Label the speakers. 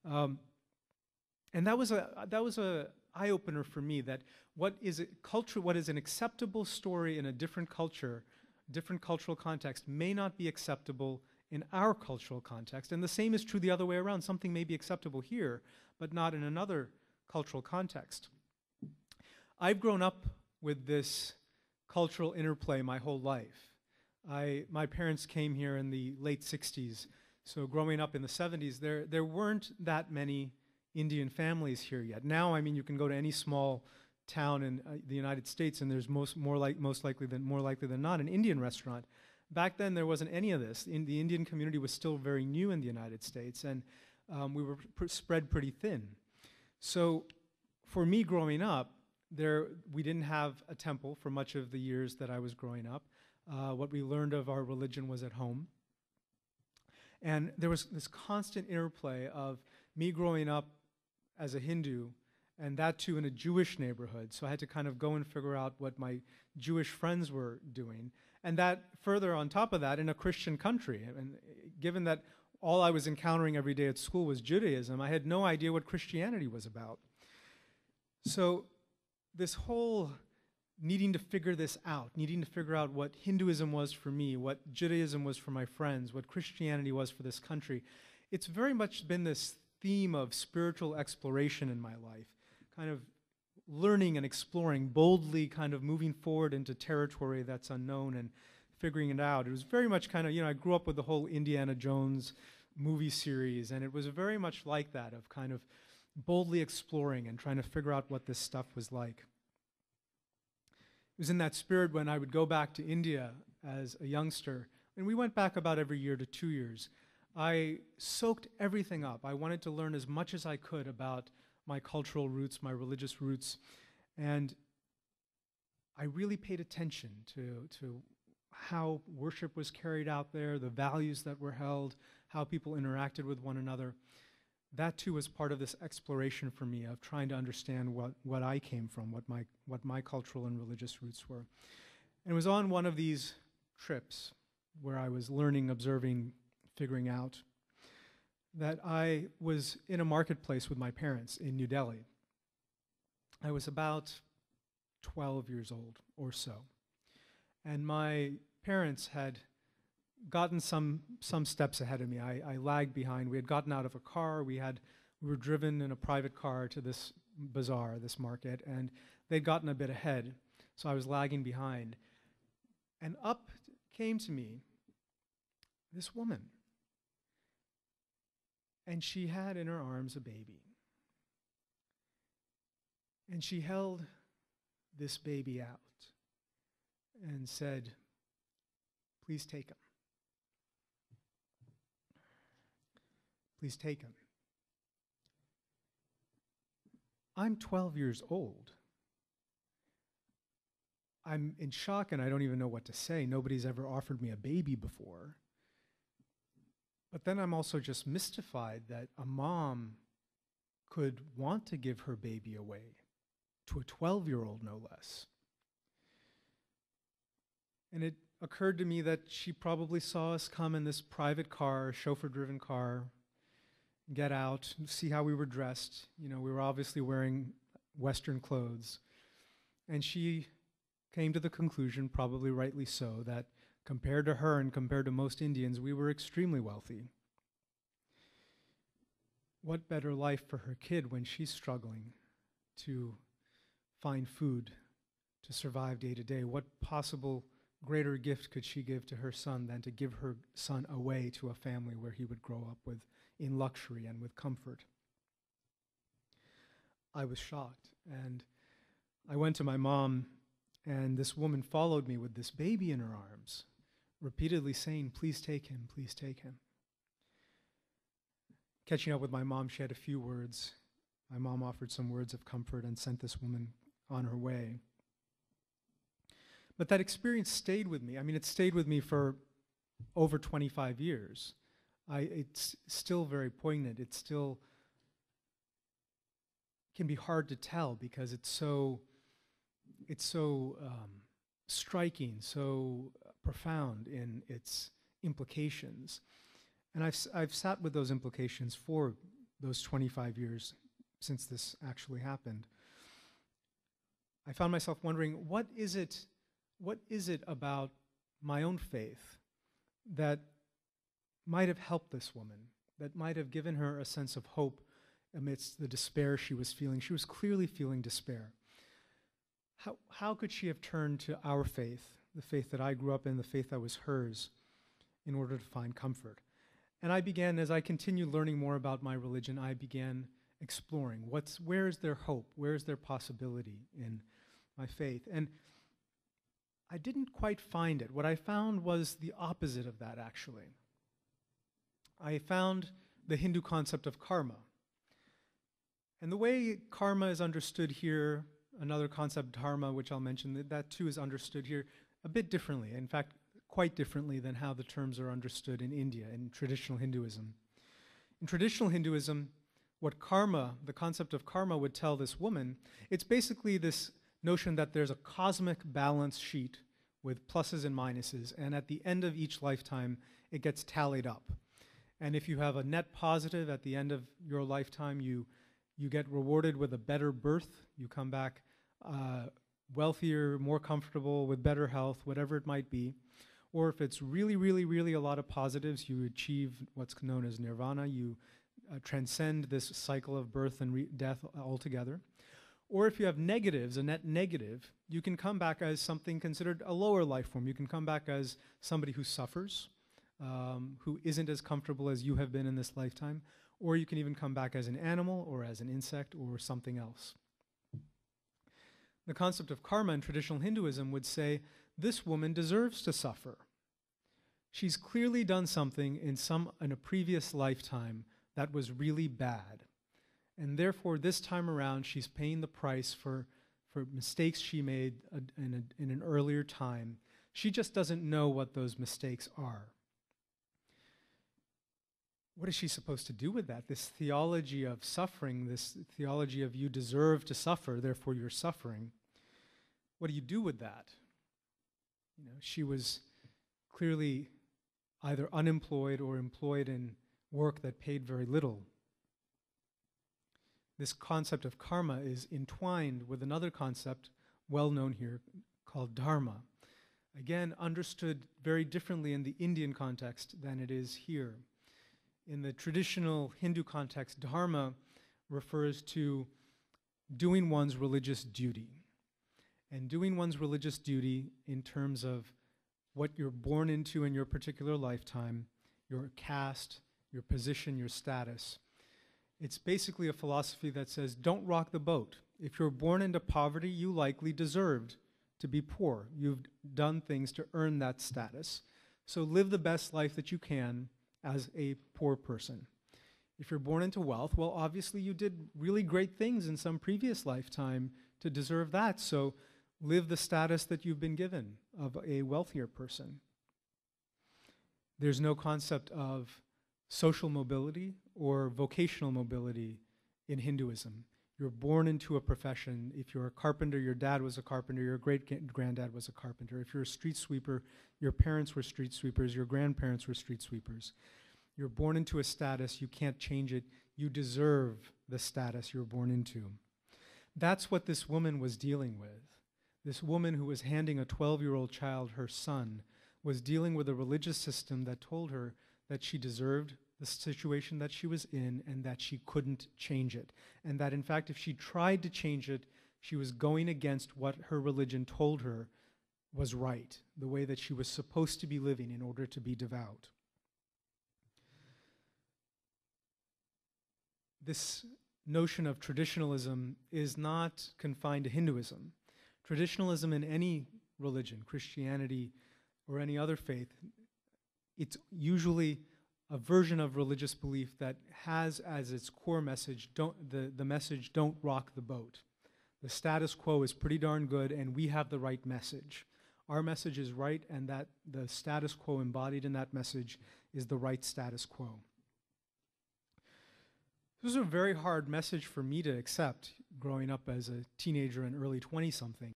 Speaker 1: And that was a eye opener for me, that what is an acceptable story in a different culture, different cultural context, may not be acceptable in our cultural context. And the same is true the other way around. Something may be acceptable here, but not in another cultural context. I've grown up with this cultural interplay my whole life. My parents came here in the late 60s, so growing up in the 70s, there weren't that many Indian families here yet. Now, I mean, you can go to any small town in the United States, and there's more likely than not an Indian restaurant. Back then, there wasn't any of this. The Indian community was still very new in the United States, and we were spread pretty thin. So, for me growing up, we didn't have a temple for much of the years that I was growing up. What we learned of our religion was at home. And there was this constant interplay of me growing up as a Hindu, and that too in a Jewish neighborhood. So I had to kind of go and figure out what my Jewish friends were doing. And that further on top of that, in a Christian country. And given that all I was encountering every day at school was Judaism, I had no idea what Christianity was about. So this whole needing to figure this out, needing to figure out what Hinduism was for me, what Judaism was for my friends, what Christianity was for this country, it's very much been this theme of spiritual exploration in my life, kind of learning and exploring, boldly kind of moving forward into territory that's unknown and figuring it out. It was very much kind of, I grew up with the whole Indiana Jones movie series, and it was very much like that, of kind of boldly exploring and trying to figure out what this stuff was like. It was in that spirit when I would go back to India as a youngster, and we went back about every year to 2 years. I soaked everything up. I wanted to learn as much as I could about my cultural roots, my religious roots, and I really paid attention to how worship was carried out there, the values that were held, how people interacted with one another. That too was part of this exploration for me of trying to understand what I came from, what my cultural and religious roots were. And it was on one of these trips where I was learning, observing, figuring out, that I was in a marketplace with my parents in New Delhi. I was about 12 years old or so. And my parents had gotten some steps ahead of me. I lagged behind. We had gotten out of a car. We were driven in a private car to this bazaar, this market, and they'd gotten a bit ahead. So I was lagging behind. And up came to me this woman. And she had in her arms a baby. And she held this baby out and said, "Please take him. Please take him." I'm 12 years old. I'm in shock and I don't even know what to say. Nobody's ever offered me a baby before. But then I'm also just mystified that a mom could want to give her baby away to a 12-year-old, no less. And it occurred to me that she probably saw us come in this private car, chauffeur-driven car, get out, see how we were dressed. We were obviously wearing Western clothes. And she came to the conclusion, probably rightly so, that compared to her and compared to most Indians, we were extremely wealthy. What better life for her kid when she's struggling to find food to survive day to day? What possible greater gift could she give to her son than to give her son away to a family where he would grow up in luxury and with comfort? I was shocked, and I went to my mom, and this woman followed me with this baby in her arms, repeatedly saying, "Please take him, please take him." Catching up with my mom, she had a few words. My mom offered some words of comfort and sent this woman on her way. But that experience stayed with me. I mean, it stayed with me for over 25 years. It's still very poignant. It still can be hard to tell because it's so striking, so profound in its implications. And I've sat with those implications for those 25 years since this actually happened, I found myself wondering, what is it about my own faith that might have helped this woman, that might have given her a sense of hope amidst the despair she was feeling? She was clearly feeling despair. How could she have turned to our faith, the faith that I grew up in, the faith that was hers, in order to find comfort? And I began, as I continued learning more about my religion, I began exploring where is their hope, where is their possibility in my faith? And I didn't quite find it. What I found was the opposite of that, actually. I found the Hindu concept of karma. And the way karma is understood here, another concept, dharma, which I'll mention, that too is understood here a bit differently. In fact, quite differently than how the terms are understood in India, in traditional Hinduism. In traditional Hinduism, what karma, the concept of karma would tell this woman, it's basically this notion that there's a cosmic balance sheet with pluses and minuses, and at the end of each lifetime, it gets tallied up. And if you have a net positive at the end of your lifetime, you get rewarded with a better birth, you come back wealthier, more comfortable, with better health, whatever it might be. Or if it's really, really, really a lot of positives, you achieve what's known as nirvana, you transcend this cycle of birth and death altogether. Or if you have negatives, a net negative, you can come back as something considered a lower life form. You can come back as somebody who suffers, who isn't as comfortable as you have been in this lifetime. Or you can even come back as an animal or as an insect or something else. The concept of karma in traditional Hinduism would say, this woman deserves to suffer. She's clearly done something in a previous lifetime that was really bad. And therefore, this time around, she's paying the price for mistakes she made in an earlier time. She just doesn't know what those mistakes are. What is she supposed to do with that? This theology of suffering, this theology of you deserve to suffer, therefore you're suffering. What do you do with that? You know, she was clearly either unemployed or employed in work that paid very little. This concept of karma is entwined with another concept well known here called dharma. Again, understood very differently in the Indian context than it is here. In the traditional Hindu context, dharma refers to doing one's religious duty. And doing one's religious duty in terms of what you're born into in your particular lifetime, your caste, your position, your status. It's basically a philosophy that says, don't rock the boat. If you're born into poverty, you likely deserved to be poor. You've done things to earn that status. So live the best life that you can as a poor person. If you're born into wealth, well, obviously you did really great things in some previous lifetime to deserve that. So live the status that you've been given of a wealthier person. There's no concept of social mobility or vocational mobility in Hinduism. You're born into a profession. If you're a carpenter, your dad was a carpenter, your great-granddad was a carpenter. If you're a street sweeper, your parents were street sweepers, your grandparents were street sweepers. You're born into a status, you can't change it. You deserve the status you're born into. That's what this woman was dealing with. This woman who was handing a 12-year-old child her son was dealing with a religious system that told her that she deserved the situation that she was in and that she couldn't change it. And that, in fact, if she tried to change it, she was going against what her religion told her was right, the way that she was supposed to be living in order to be devout. This notion of traditionalism is not confined to Hinduism. Traditionalism in any religion, Christianity or any other faith, it's usually a version of religious belief that has as its core message, the message, don't rock the boat. The status quo is pretty darn good and we have the right message. Our message is right and that the status quo embodied in that message is the right status quo. This was a very hard message for me to accept growing up as a teenager and early 20-something.